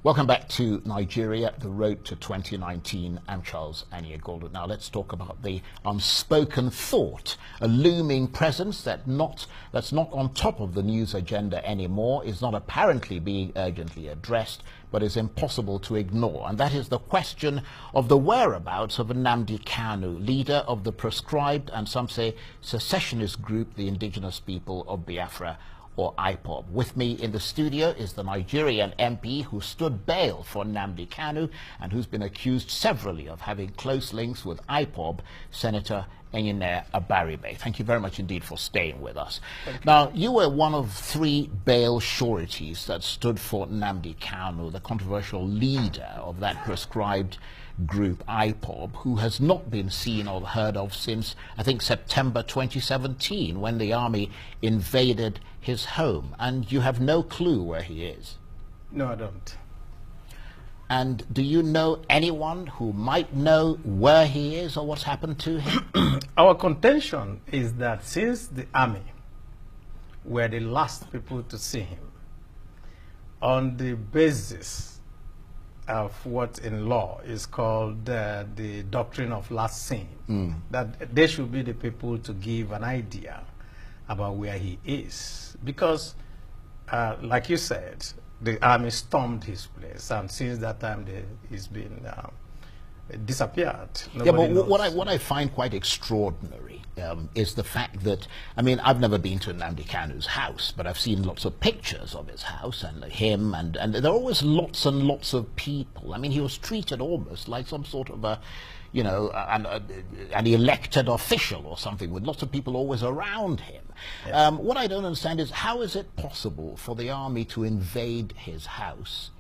Welcome back to Nigeria, the road to 2019. I'm Charles Aniagoldo. Now let's talk about the unspoken thought, a looming presence that's not on top of the news agenda anymore, is not apparently being urgently addressed, but is impossible to ignore. And that is the question of the whereabouts of Nnamdi Kanu, leader of the proscribed and some say secessionist group, the Indigenous People of Biafra, or IPOB. With me in the studio is the Nigerian MP who stood bail for Nnamdi Kanu and who's been accused severally of having close links with IPOB, Senator Sen Aba. Thank you very much indeed for staying with us. Now, you were one of 3 bail sureties that stood for Nnamdi Kanu, the controversial leader of that proscribed group IPOB, who has not been seen or heard of since, I think, September 2017, when the army invaded his home. And you have no clue where he is. No, I don't. And do you know anyone who might know where he is or what's happened to him? Our contention is that since the army were the last people to see him, on the basis of what in law is called the doctrine of last seen, that they should be the people to give an idea about where he is. Because, like you said, the army stormed his place, and since that time he's been disappeared. Yeah, but what I find quite extraordinary is the fact that, I mean, I've never been to Nnamdi Kanu's house, but I've seen lots of pictures of his house and him, and there are always lots and lots of people. I mean, he was treated almost like some sort of a, you know, an elected official or something, with lots of people always around him. Yes. What I don't understand is, how is it possible for the army to invade his house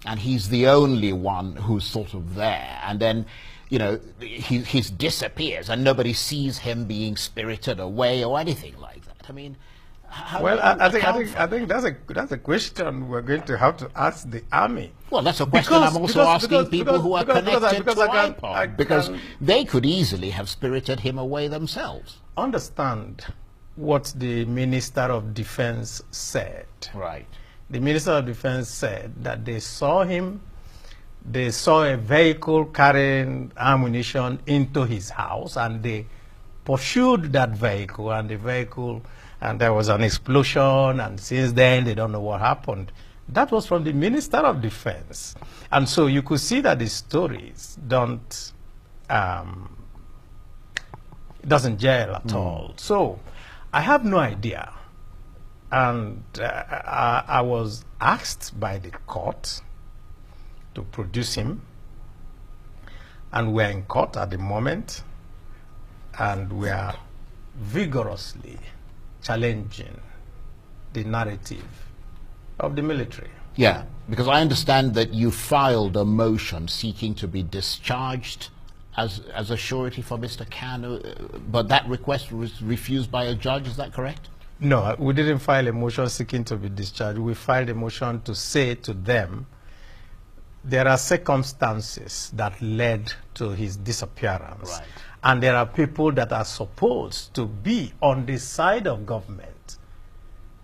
and he's the only one who's sort of there, and then, you know, he disappears and nobody sees him being spirited away or anything like that? I mean, well, I think that's a question we're going to have to ask the army. Well, that's a question I'm also asking people who are connected to IPOB, because they could easily have spirited him away themselves. Understand what the Minister of Defense said. Right. The Minister of Defense said that they saw him, they saw a vehicle carrying ammunition into his house, and they pursued that vehicle, and there was an explosion, and since then they don't know what happened. That was from the Minister of Defense. And so you could see that the stories doesn't gel at all. So I have no idea. And I was asked by the court to produce him, and we're in court at the moment, and we are vigorously challenging the narrative of the military. Yeah, because I understand that you filed a motion seeking to be discharged as a surety for Mr. Kanu, but that request was refused by a judge, is that correct? No, we didn't file a motion seeking to be discharged. We filed a motion to say to them there are circumstances that led to his disappearance. Right. And there are people that are supposed to be on the side of government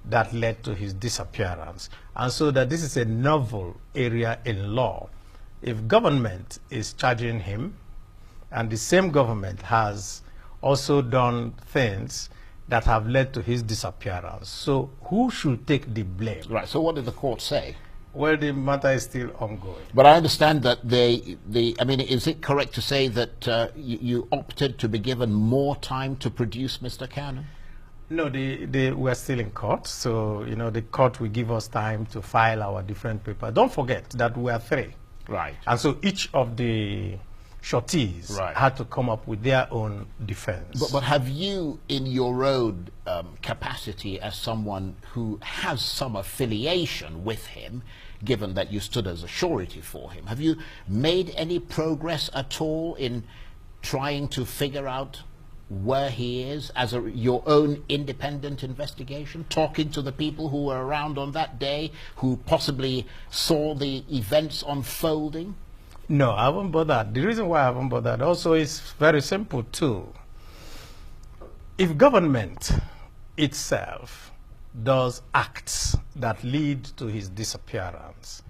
that led to his disappearance. And so that this is a novel area in law. If government is charging him, and the same government has also done things that have led to his disappearance, so who should take the blame? Right, so what did the court say? Well, the matter is still ongoing. But I understand that I mean, is it correct to say that you opted to be given more time to produce Mr. Kanu? No, we're still in court, so, you know, the court will give us time to file our different papers. Don't forget that we are 3. Right. And so each of the sureties had to come up with their own defense. But have you, in your own capacity as someone who has some affiliation with him, given that you stood as a surety for him, have you made any progress at all in trying to figure out where he is as your own independent investigation, talking to the people who were around on that day, who possibly saw the events unfolding? No, I haven't bothered. The reason why I haven't bothered also is very simple too. If government itself does acts that lead to his disappearance,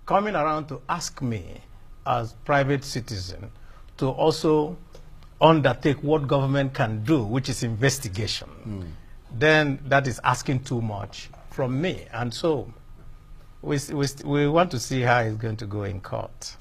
coming around to ask me as private citizen to also undertake what government can do, which is investigation, then that is asking too much from me. And so we want to see how it's going to go in court.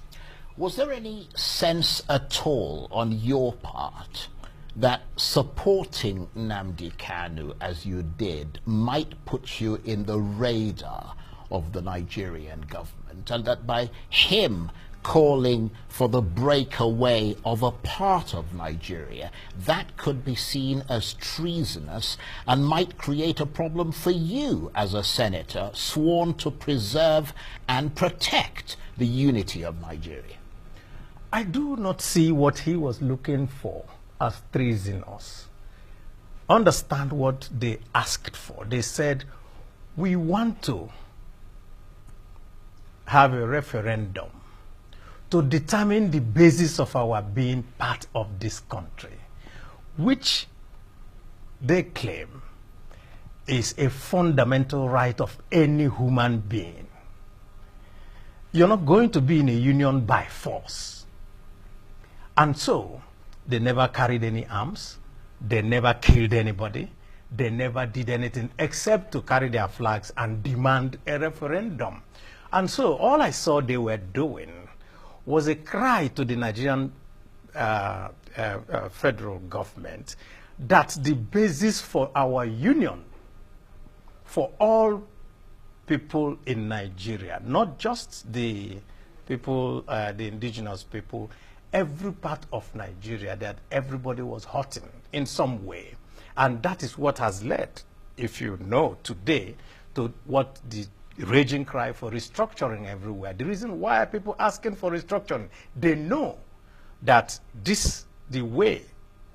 Was there any sense at all on your part that supporting Nnamdi Kanu as you did might put you in the radar of the Nigerian government, and that by him calling for the breakaway of a part of Nigeria, that could be seen as treasonous and might create a problem for you as a senator sworn to preserve and protect the unity of Nigeria? I do not see what he was looking for as treasonous. Understand what they asked for. They said, we want to have a referendum to determine the basis of our being part of this country, which they claim is a fundamental right of any human being. You're not going to be in a union by force. And so, they never carried any arms, they never killed anybody, they never did anything except to carry their flags and demand a referendum. And so all I saw they were doing was a cry to the Nigerian federal government that the basis for our union, for all people in Nigeria, not just the people, the indigenous people, every part of Nigeria, that everybody was hurting in some way. And that is what has led, if you know today, to what the raging cry for restructuring everywhere. The reason why are people asking for restructuring? They know that the way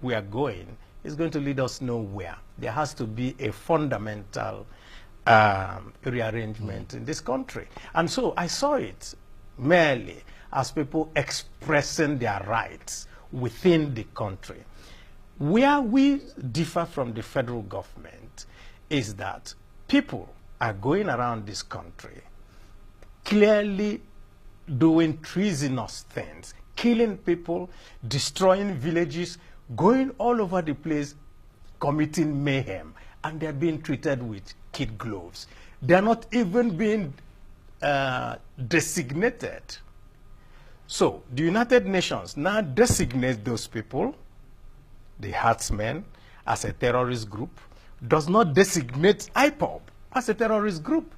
we are going is going to lead us nowhere. There has to be a fundamental rearrangement in this country. And so I saw it merely as people expressing their rights within the country. Where we differ from the federal government is that people are going around this country clearly doing treasonous things, killing people, destroying villages, going all over the place, committing mayhem, and they're being treated with kid gloves. They're not even being designated. So the United Nations now designates those people, the herdsmen, as a terrorist group, does not designate IPOB as a terrorist group.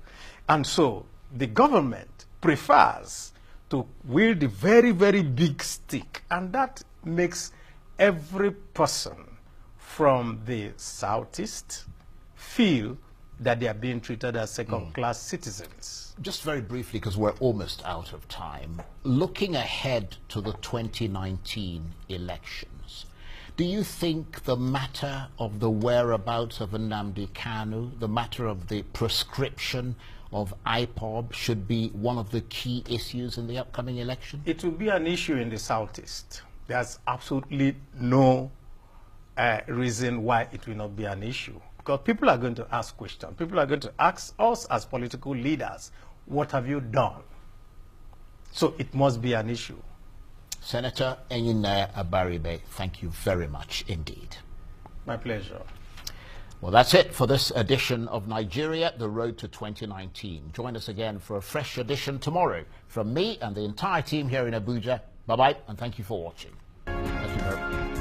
And so the government prefers to wield a very, very big stick, and that makes every person from the southeast feel that they are being treated as second-class citizens. Just very briefly, because we're almost out of time, looking ahead to the 2019 elections, do you think the matter of the whereabouts of Nnamdi Kanu, the matter of the prescription of IPOB should be one of the key issues in the upcoming election? It will be an issue in the southeast. There's absolutely no reason why it will not be an issue. Because people are going to ask questions. People are going to ask us as political leaders, what have you done? So it must be an issue. Senator Enyinaya Abaribe, thank you very much indeed. My pleasure. Well, that's it for this edition of Nigeria, The Road to 2019. Join us again for a fresh edition tomorrow. From me and the entire team here in Abuja, bye-bye, and thank you for watching. Thank you very much.